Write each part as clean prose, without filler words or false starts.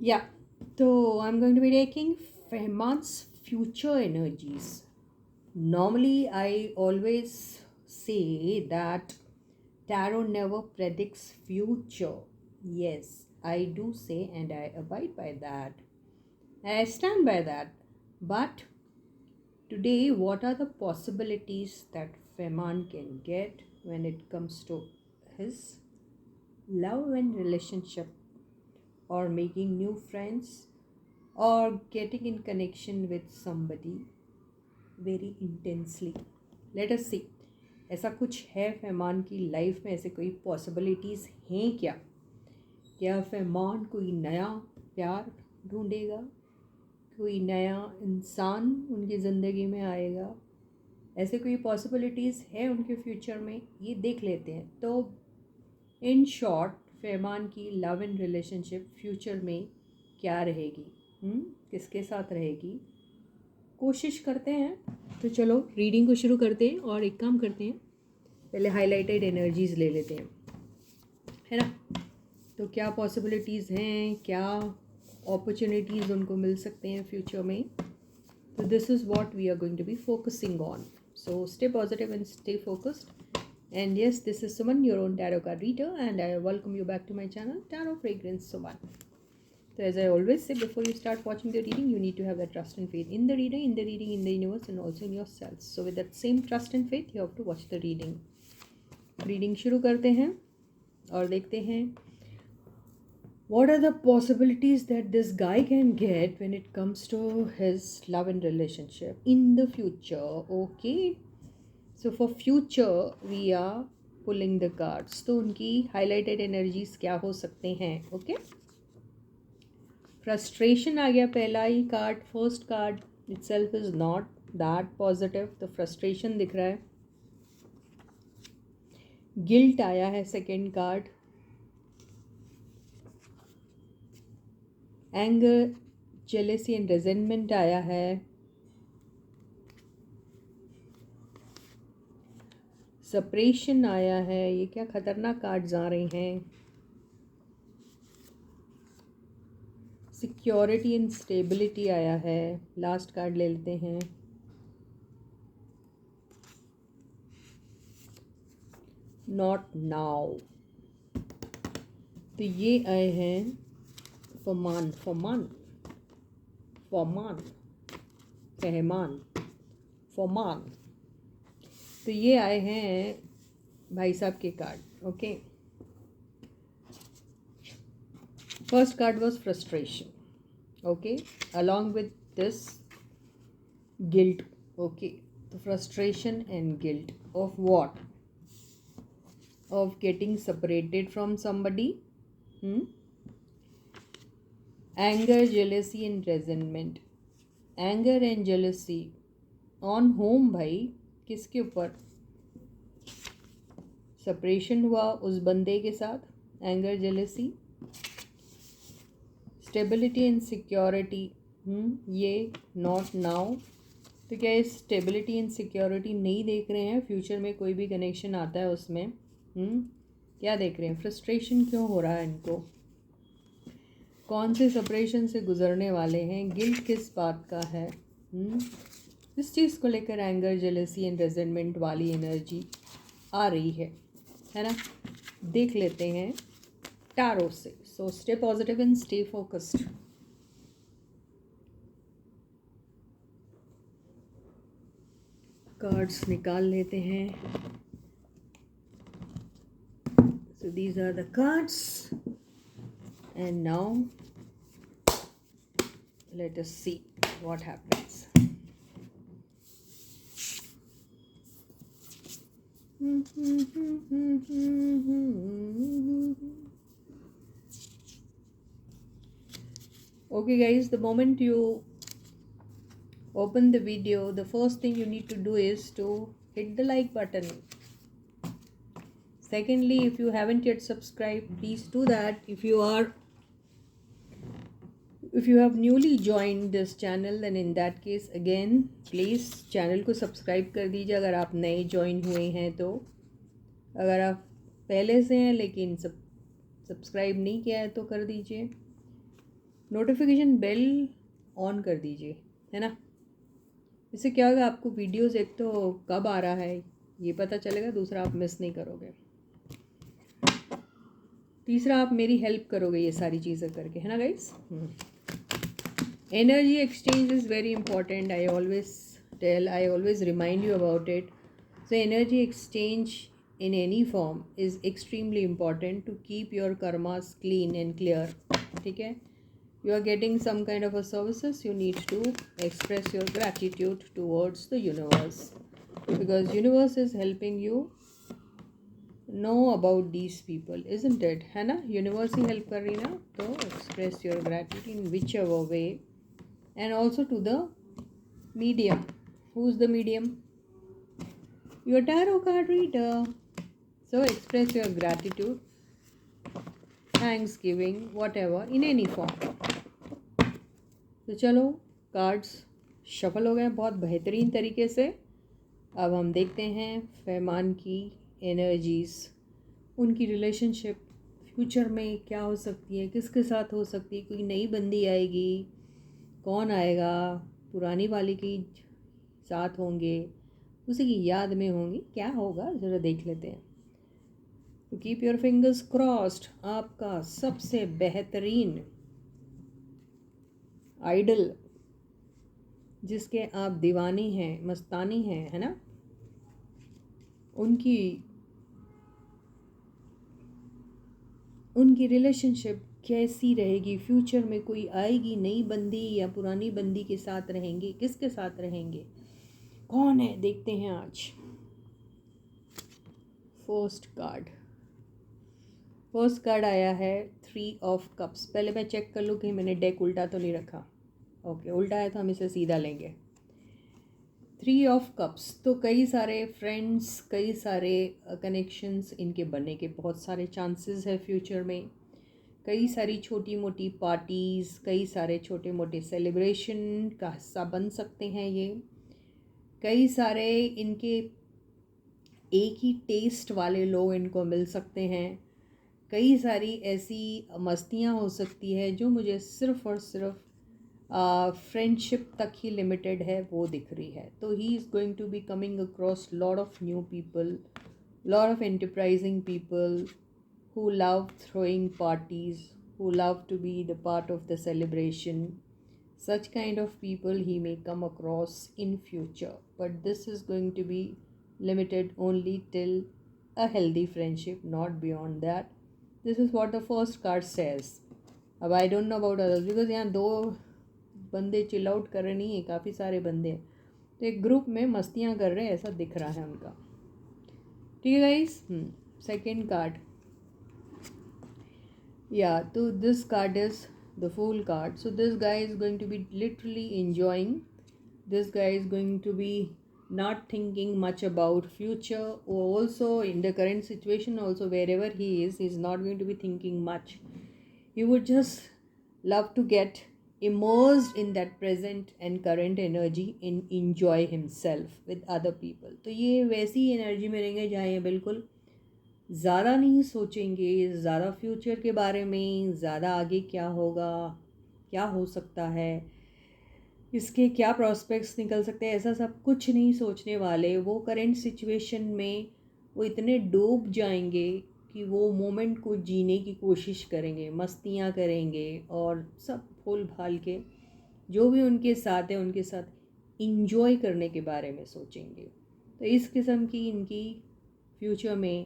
Yeah, so I'm going to be taking Fehmarn's future energies. Normally, I always say that tarot never predicts future. Yes, I do say and I abide by that. And I stand by that. But today, what are the possibilities that Fehmarn can get when it comes to his love and relationship or making new friends or getting in connection with somebody very intensely. Let us see. ऐसा कुछ है फहमान की life में, ऐसे कोई possibilities हैं क्या? क्या फहमान कोई नया प्यार ढूंढेगा? कोई नया इंसान उनकी ज़िंदगी में आएगा? ऐसे कोई पॉसिबिलिटीज़ है उनके फ्यूचर में? ये देख लेते हैं. तो इन शॉर्ट फहमान की लव एंड रिलेशनशिप फ्यूचर में क्या रहेगी, किसके साथ रहेगी, कोशिश करते हैं. तो चलो रीडिंग को शुरू करते हैं और एक काम करते हैं, पहले हाईलाइटेड एनर्जीज ले लेते हैं, है ना. तो क्या पॉसिबिलिटीज़ हैं, क्या अपॉर्चुनिटीज़ उनको मिल सकते हैं फ्यूचर में. तो this is what we are going to be focusing on. So stay positive and stay focused. And yes, this is Suman, your own tarot card reader, and I welcome you back to my channel, Tarot Fragrance Suman. So as I always say, before you start watching the reading, you need to have that trust and faith in the reader, in the reading, in the universe, and also in yourselves. So with that same trust and faith, you have to watch the reading. Reading शुरू करते हैं और देखते हैं what are the possibilities that this guy can get when it comes to his love and relationship in the future. Okay. So for future we are pulling the cards. तो उनकी highlighted energies क्या हो सकते हैं. Okay, frustration आ गया पहला ही card. First card itself is not that positive, तो फ्रस्ट्रेशन दिख रहा है. गिल्ट आया है second card. Anger, jealousy and resentment आया है. सेपरेशन आया है. ये क्या खतरनाक कार्ड्स आ रहे हैं. सिक्योरिटी एंड स्टेबिलिटी आया है. लास्ट कार्ड ले लेते हैं. Not now. तो ये आए हैं फमान फमान फमान फहमान फमान. तो ये आए हैं भाई साहब के card. Okay, first card was frustration. Okay, along with this guilt. Okay, तो frustration and guilt of what, of getting separated from somebody. Anger, jealousy and resentment. Anger and jealousy on home. भाई किसके ऊपर separation हुआ? उस बंदे के साथ. Anger, jealousy, stability and security. ये नॉट नाउ. तो क्या ये स्टेबिलिटी एंड सिक्योरिटी नहीं देख रहे हैं? फ्यूचर में कोई भी कनेक्शन आता है उसमें क्या देख रहे हैं? फ्रस्ट्रेशन क्यों हो रहा है इनको? कौन से सेपरेशन से गुजरने वाले हैं? गिल्ट किस बात का है? इस चीज़ को लेकर एंगर, जेलेसी एंड रेजेंटमेंट वाली एनर्जी आ रही है ना. देख लेते हैं टारो से. So stay positive and stay focused. Cards निकाल लेते हैं. So these are the cards and now let us see what happens. Okay guys, the moment you open the video, the first thing you need to do is to hit the like button. Secondly, if you haven't yet subscribed, please do that. If you have newly joined this channel, then in that case again please channel को subscribe कर दीजिए अगर आप नए join हुए हैं. तो अगर आप पहले से हैं लेकिन सब्सक्राइब नहीं किया है तो कर दीजिए. नोटिफिकेशन बेल ऑन कर दीजिए, है ना। इससे क्या होगा, आपको वीडियोस एक तो कब आ रहा है ये पता चलेगा, दूसरा आप मिस नहीं करोगे, तीसरा आप मेरी हेल्प करोगे ये सारी चीज़ें करके, है ना guys. Energy exchange is very important, I always remind you about it. So energy exchange in any form is extremely important to keep your karmas clean and clear. ठीक है, you are getting some kind of a services, you need to express your gratitude towards the universe, because universe is helping you know about these people, isn't it, है ना। universe ही help कर रही ना, तो express your gratitude in whichever way. And also to the medium. Who's the medium? Your tarot card reader. So express your gratitude, thanksgiving, whatever, in any form. तो चलो, cards shuffle हो गए बहुत बेहतरीन तरीके से। अब हम देखते हैं फरमान की एनर्जीज़, उनकी रिलेशनशिप फ्यूचर में क्या हो सकती है, किसके साथ हो सकती है, कोई नई बंदी आएगी, कौन आएगा, पुरानी वाली की साथ होंगे, उसी की याद में होंगी, क्या होगा ज़रा देख लेते हैं। तो कीप योर फिंगर्स क्रॉस्ड, आपका सबसे बेहतरीन आइडल जिसके आप दीवानी हैं, मस्तानी हैं, है ना, उनकी रिलेशनशिप कैसी रहेगी फ्यूचर में, कोई आएगी नई बंदी या पुरानी बंदी के साथ रहेंगे, किसके साथ रहेंगे, कौन है, देखते हैं आज। फर्स्ट कार्ड आया है 3 ऑफ कप्स। पहले मैं चेक कर लूँ कि मैंने डेक उल्टा तो नहीं रखा। ओके, उल्टा है तो हम इसे सीधा लेंगे। 3 ऑफ कप्स, तो कई सारे फ्रेंड्स, कई सारे कनेक्शंस इनके बनने के बहुत सारे चांसेस है फ्यूचर में। कई सारी छोटी मोटी पार्टीज़, कई सारे छोटे मोटे सेलिब्रेशन का हिस्सा बन सकते हैं ये। कई सारे इनके एक ही टेस्ट वाले लोग इनको मिल सकते हैं। कई सारी ऐसी मस्तियाँ हो सकती है जो मुझे सिर्फ़ और सिर्फ फ्रेंडशिप तक ही लिमिटेड है, वो दिख रही है। तो he is going to be coming across lot of new people, lot of enterprising people who love throwing parties, who love to be the part of the celebration. Such kind of people he may come across in future, but this is going to be limited only till a healthy friendship, not beyond that. This is what the first card says. अब I don't know about others, because यहाँ दो बंदे chill out कर रहे नहीं है, काफ़ी सारे बंदे हैं, तो एक ग्रुप में मस्तियाँ कर रहे हैं ऐसा दिख रहा है उनका। ठीक है guys. Second card, yeah, so this card is the Fool card. So this guy is going to be literally enjoying, this guy is going to be not thinking much about future, or also in the current situation also, wherever he is, he's not going to be thinking much. He would just love to get immersed in that present and current energy and enjoy himself with other people. तो ये वैसी energy में रहेंगे जहाँ ये बिल्कुल ज़्यादा नहीं सोचेंगे, ज़्यादा फ्यूचर के बारे में, ज़्यादा आगे क्या होगा, क्या हो सकता है, इसके क्या प्रॉस्पेक्ट्स निकल सकते हैं, ऐसा सब कुछ नहीं सोचने वाले। वो करेंट सिचुएशन में वो इतने डूब जाएंगे कि वो मोमेंट को जीने की कोशिश करेंगे, मस्तियाँ करेंगे और सब भूल भाल के जो भी उनके साथ है उनके साथ इंजॉय करने के बारे में सोचेंगे। तो इस किस्म की इनकी फ्यूचर में,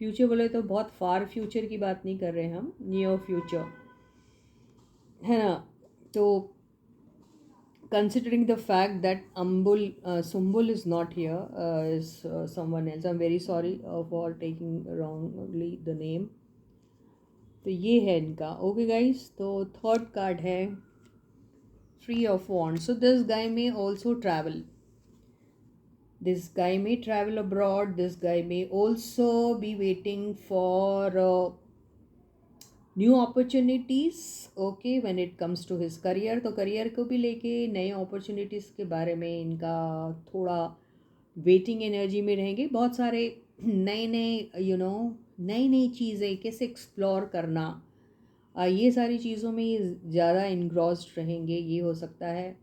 फ्यूचर बोले तो बहुत फार फ्यूचर की बात नहीं कर रहे हैं हम, नियर फ्यूचर, है ना। तो considering the fact that Sumbul is not here, is someone else. I'm very sorry for taking wrongly the name. तो ये है इनका। ओके गाइस, तो थर्ड कार्ड है 3 of Wands. So this guy may also travel. This guy may travel abroad. This guy may also be waiting for new opportunities. Okay, when it comes to his career, तो career को भी लेके नए opportunities के बारे में इनका थोड़ा वेटिंग एनर्जी में रहेंगे। बहुत सारे नए नए नई नई चीज़ें कैसे एक्सप्लोर करना, ये सारी चीज़ों में ये ज़्यादा इन्ग्रॉस्ड रहेंगे, ये हो सकता है।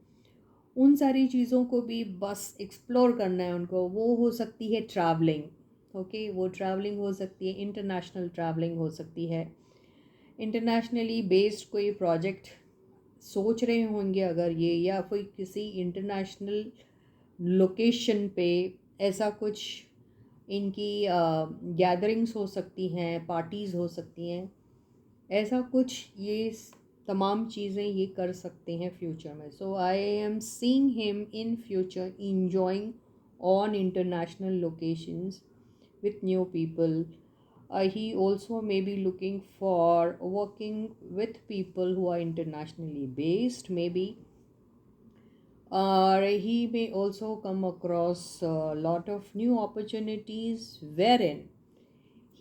उन सारी चीज़ों को भी बस एक्सप्लोर करना है उनको। वो हो सकती है ट्रैवलिंग, ओके, वो ट्रैवलिंग हो सकती है, इंटरनेशनल ट्रैवलिंग हो सकती है, इंटरनेशनली बेस्ड कोई प्रोजेक्ट सोच रहे होंगे अगर ये, या कोई किसी इंटरनेशनल लोकेशन पे ऐसा कुछ इनकी गैदरिंग्स हो सकती हैं, पार्टीज़ हो सकती हैं, ऐसा कुछ ये तमाम चीज़ें ये कर सकते हैं फ्यूचर में। So I am seeing him in future enjoying on international locations with new people. He also may be looking for working with people who are internationally based, maybe. He may also come across a lot of new opportunities wherein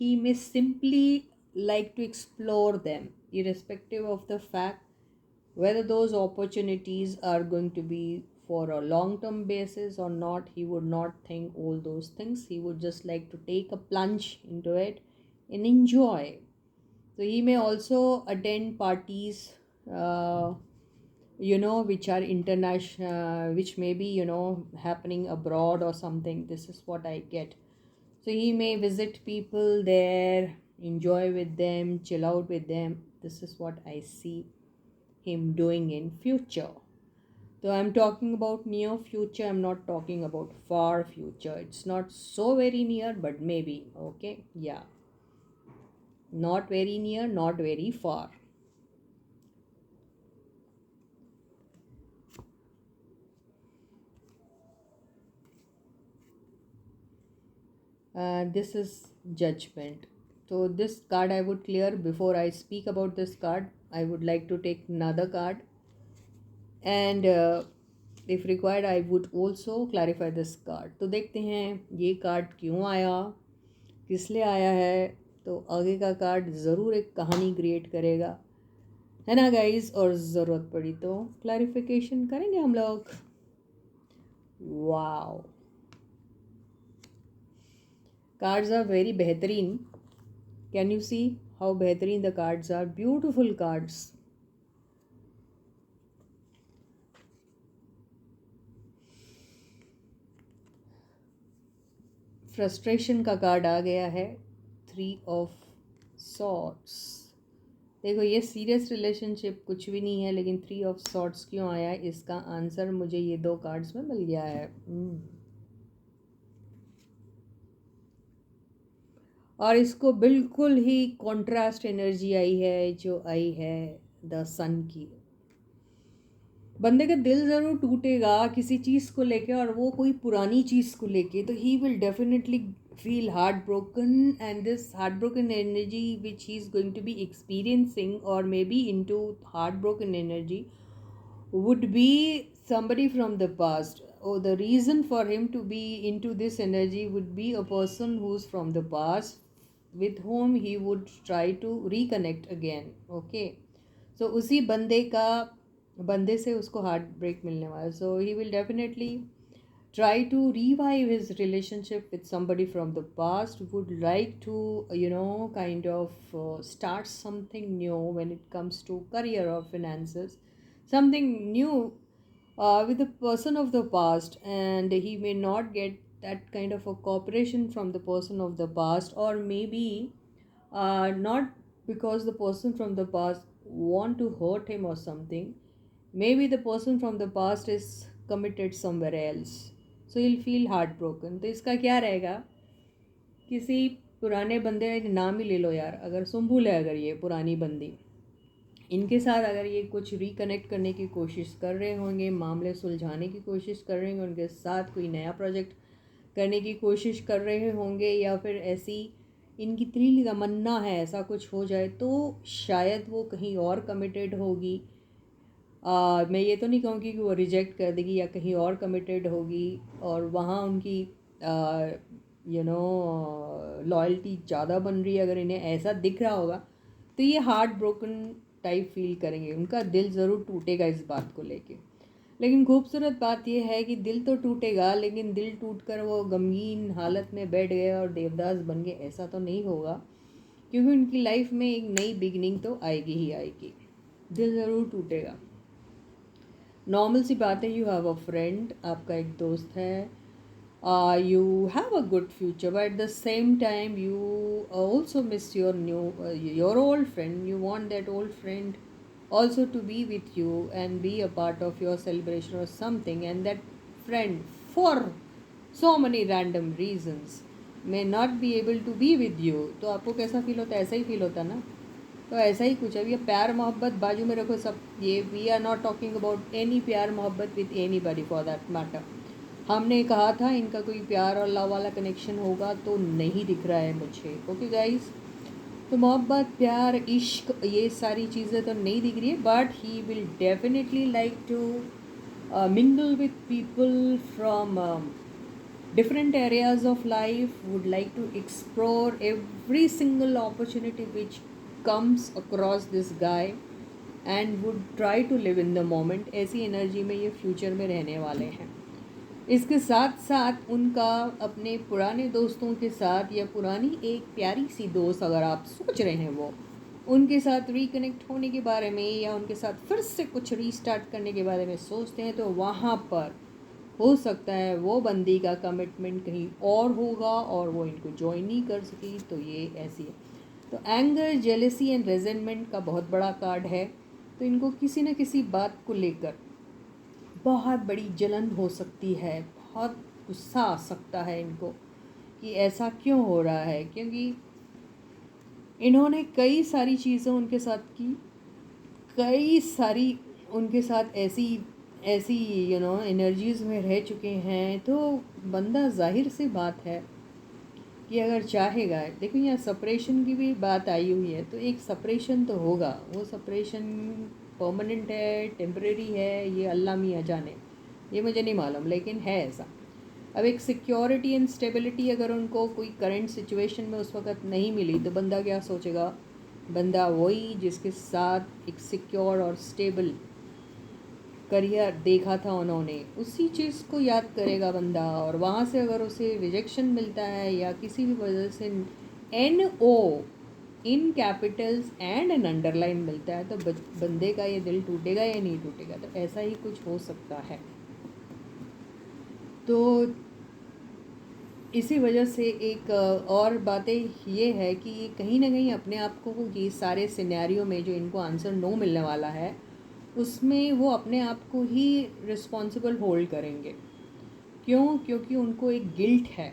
he may simply like to explore them, irrespective of the fact whether those opportunities are going to be for a long term basis or not. He would not think all those things. He would just like to take a plunge into it and enjoy. So he may also attend parties, which are international, which may be, happening abroad or something. This is what I get. So he may visit people there, enjoy with them, chill out with them. This is what I see him doing in future. So I'm talking about near future, I'm not talking about far future. It's not so very near, but maybe, okay? Yeah. Not very near, not very far. This is judgment. So this card I would clear. Before I speak about this card, I would like to take another card, and if required I would also clarify this card. तो देखते हैं ये card क्यों आया, किस लिए आया है। तो आगे का कार्ड ज़रूर एक कहानी क्रिएट करेगा, है ना गाइस, और ज़रूरत पड़ी तो क्लैरिफिकेशन करेंगे हम लोग। वाओ, कार्ड्स आर वेरी बेहतरीन। कैन यू सी हाउ बेहतरीन the cards are, beautiful cards. Frustration का कार्ड आ गया है, 3 ऑफ सॉर्ड्स। देखो ये सीरियस रिलेशनशिप कुछ भी नहीं है, लेकिन 3 ऑफ सॉर्ड्स क्यों आया है इसका आंसर मुझे ये 2 कार्ड्स में मिल गया है। और इसको बिल्कुल ही कॉन्ट्रास्ट एनर्जी आई है जो आई है द सन की। बंदे का दिल ज़रूर टूटेगा किसी चीज़ को लेके, और वो कोई पुरानी चीज़ को लेके, तो ही will definitely feel heartbroken, and this heartbroken energy which he is going to be experiencing, or maybe into heartbroken energy, would be somebody from the past, or the reason for him to be into this energy would be a person who's from the past with whom he would try to reconnect again, okay? So उसी बंदे से उसको heart break मिलने वाला, so he will definitely try to revive his relationship with somebody from the past, would like to kind of start something new when it comes to career or finances, something new with the person of the past, and he may not get that kind of a cooperation from the person of the past, or maybe not because the person from the past want to hurt him or something. Maybe the person from the past is committed somewhere else, so he'll feel heartbroken. तो इसका क्या रहेगा, किसी पुराने बंदे, नाम ही ले लो यार, अगर सुम्बुल है, अगर ये पुरानी बंदी, इनके साथ अगर ये कुछ रिकनेक्ट करने की कोशिश कर रहे होंगे, मामले सुलझाने की कोशिश कर रहे होंगे, उनके साथ कोई नया प्रोजेक्ट करने की कोशिश कर रहे होंगे, या फिर ऐसी इनकी त्रिली तमन्ना है ऐसा कुछ हो जाए, तो शायद वो कहीं और कमिटेड होगी। मैं ये तो नहीं कहूँगी कि वो रिजेक्ट कर देगी, या कहीं और कमिटेड होगी और वहाँ उनकी लॉयल्टी ज़्यादा बन रही है। अगर इन्हें ऐसा दिख रहा होगा तो ये हार्ट ब्रोकन टाइप फील करेंगे, उनका दिल ज़रूर टूटेगा इस बात को लेके। लेकिन खूबसूरत बात यह है कि दिल तो टूटेगा, लेकिन दिल टूटकर वो गमगीन हालत में बैठ गए और देवदास बन गए, ऐसा तो नहीं होगा, क्योंकि उनकी लाइफ में एक नई बिगनिंग तो आएगी ही आएगी, दिल ज़रूर टूटेगा। नॉर्मल सी बात है, यू हैव अ फ्रेंड, आपका एक दोस्त है, you have a good future, but at the same time you also miss your old friend. You want that old friend also to be with you and be a part of your celebration or something, and that friend, for so many random reasons, may not be able to be with you. तो आपको कैसा feel होता है? ऐसा ही feel होता है ना। तो ऐसा ही कुछ है। अब ये प्यार मोहब्बत बाजू में रखो सब, ये we are not talking about any प्यार मोहब्बत with anybody for that matter. हमने कहा था इनका कोई प्यार और लव वाला कनेक्शन होगा, तो नहीं दिख रहा है मुझे। ओके गाइस, तो मोहब्बत, प्यार, इश्क, ये सारी चीज़ें तो नहीं दिख रही है, but he will definitely like to mingle with people from different areas of life, would like to explore every single opportunity which comes across this guy and would try to live in the moment। ऐसी energy में ये future में रहने वाले हैं। इसके साथ साथ उनका अपने पुराने दोस्तों के साथ, या पुरानी एक प्यारी सी दोस्त अगर आप सोच रहे हैं, वो उनके साथ रिकनेक्ट होने के बारे में या उनके साथ फिर से कुछ रीस्टार्ट करने के बारे में सोचते हैं, तो वहाँ पर हो सकता है वो बंदी का कमिटमेंट कहीं और होगा और वो इनको ज्वाइन नहीं कर सकी। तो ये ऐसी है। तो एंगर, जेलेसी एंड रेजेंटमेंट का बहुत बड़ा कार्ड है। तो इनको किसी न किसी बात को लेकर बहुत बड़ी जलन हो सकती है, बहुत गुस्सा आ सकता है इनको कि ऐसा क्यों हो रहा है, क्योंकि इन्होंने कई सारी चीज़ें उनके साथ की, कई सारी उनके साथ ऐसी ऐसी एनर्जीज़ में रह चुके हैं। तो बंदा, जाहिर सी बात है कि अगर चाहेगा, देखो यहाँ सेपरेशन की भी बात आई हुई है, तो एक सेपरेशन तो होगा। वो सेपरेशन परमानेंट है, टेम्परेरी है, ये अल्लाह मियाँ जाने, ये मुझे नहीं मालूम, लेकिन है ऐसा। अब एक सिक्योरिटी एंड स्टेबिलिटी अगर उनको कोई करंट सिचुएशन में उस वक्त नहीं मिली, तो बंदा क्या सोचेगा? बंदा वही जिसके साथ एक सिक्योर और स्टेबल करियर देखा था उन्होंने, उसी चीज़ को याद करेगा बंदा। और वहाँ से अगर उसे रिजेक्शन मिलता है या किसी भी वजह से NO in capitals and an underline मिलता है, तो बंदे का ये दिल टूटेगा या नहीं टूटेगा? तो ऐसा ही कुछ हो सकता है। तो इसी वजह से एक और बातें ये है कि कहीं ना कहीं अपने आप को ये सारे सिनेरियो में जो इनको आंसर नो मिलने वाला है, उसमें वो अपने आप को ही रिस्पॉन्सिबल होल्ड करेंगे। क्यों? क्योंकि उनको एक गिल्ट है।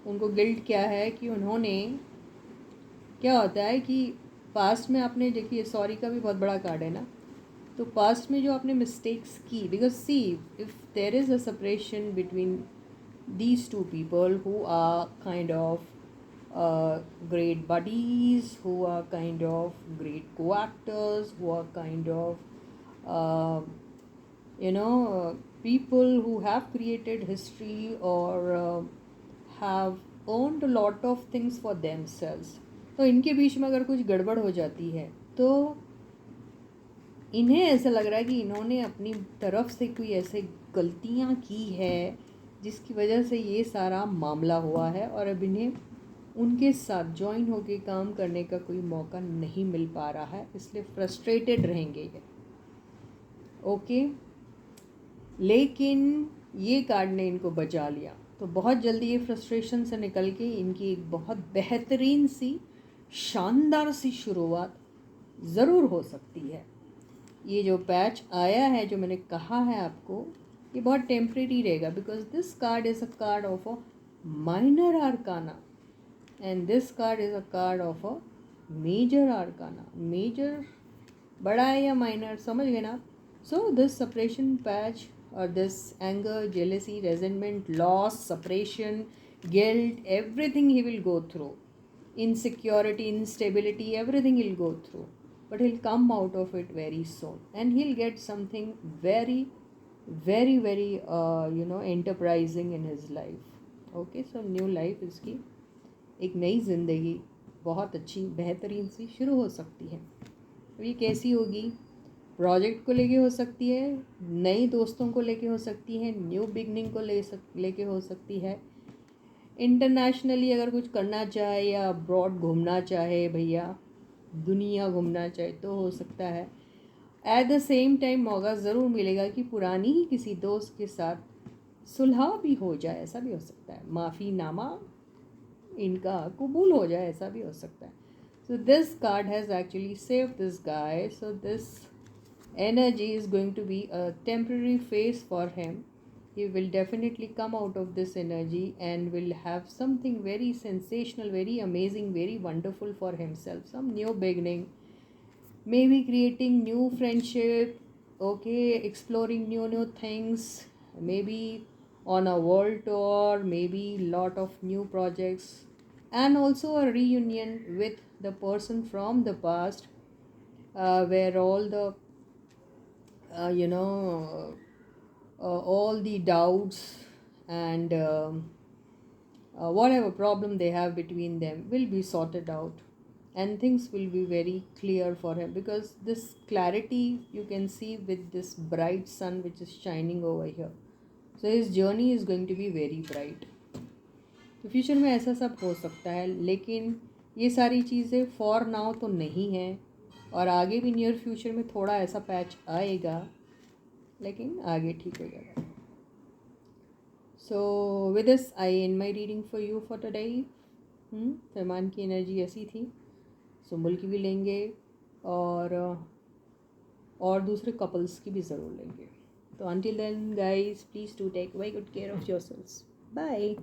उनको गिल्ट क्या है कि उन्होंने, क्या होता है कि पास्ट में आपने, देखिए सॉरी का भी बहुत बड़ा कार्ड है ना, तो पास्ट में जो आपने मिस्टेक्स की, because C if there is a separation between these two people who are kind of great buddies, who are kind of great co-actors, who are kind of people who have created history or have earned a lot of things for themselves। तो इनके बीच में अगर कुछ गड़बड़ हो जाती है, तो इन्हें ऐसा लग रहा है कि इन्होंने अपनी तरफ से कोई ऐसे गलतियां की है जिसकी वजह से ये सारा मामला हुआ है, और अब इन्हें उनके साथ ज्वाइन होकर काम करने का कोई मौका नहीं मिल पा रहा है, इसलिए फ्रस्ट्रेटेड रहेंगे ये। ओके, लेकिन ये कार्ड ने इनको बचा लिया, तो बहुत जल्दी ये फ्रस्ट्रेशन से निकल के इनकी एक बहुत बेहतरीन सी, शानदार सी शुरुआत ज़रूर हो सकती है। ये जो पैच आया है, जो मैंने कहा है आपको, ये बहुत टेम्परेरी रहेगा, because this card is a card of a minor arcana and this card is a card of a major arcana. Major बड़ा है या माइनर, समझ गए ना? सो दिस सेपरेशन पैच और this anger, jealousy, resentment, loss, separation, guilt, everything he will go through, insecurity, instability, everything he'll go through, but he'll come out of it very soon and he'll get something very very very enterprising in his life। okay, so new life इसकी एक नई ज़िंदगी बहुत अच्छी बेहतरीन सी शुरू हो सकती है। तो ये कैसी होगी? प्रोजेक्ट को लेके हो सकती है, नए दोस्तों को लेके हो सकती है, न्यू बिगनिंग को लेके हो सकती है, इंटरनेशनली अगर कुछ करना चाहे या अब्रॉड घूमना चाहे भैया, दुनिया घूमना चाहे तो हो सकता है। एट द सेम टाइम मौका ज़रूर मिलेगा कि पुरानी ही किसी दोस्त के साथ सुलह भी हो जाए, ऐसा भी हो सकता है। माफ़ीनामा इनका कबूल हो जाए, ऐसा भी हो सकता है। So this card has actually saved this guy. So this energy is going to be a temporary phase for him. He will definitely come out of this energy and will have something very sensational, very amazing, very wonderful for himself. Some new beginning, maybe creating new friendship, okay, exploring new things, maybe on a world tour, maybe lot of new projects, and also a reunion with the person from the past, where all the you know all the doubts and whatever problem they have between them will be sorted out, and things will be very clear for him, because this clarity you can see with this bright sun which is shining over here. So his journey is going to be very bright. तो future में ऐसा सब हो सकता है, लेकिन ये सारी चीज़ें फॉर नाउ तो नहीं हैं, और आगे भी नियर फ्यूचर में थोड़ा ऐसा पैच आएगा, लेकिन आगे ठीक हो जाएगा। So with this I end my reading for you for today. Farman की एनर्जी ऐसी थी, सुम्बुल की भी लेंगे और दूसरे कपल्स की भी ज़रूर लेंगे। तो until then guys, please do take very good care of yourselves. Bye.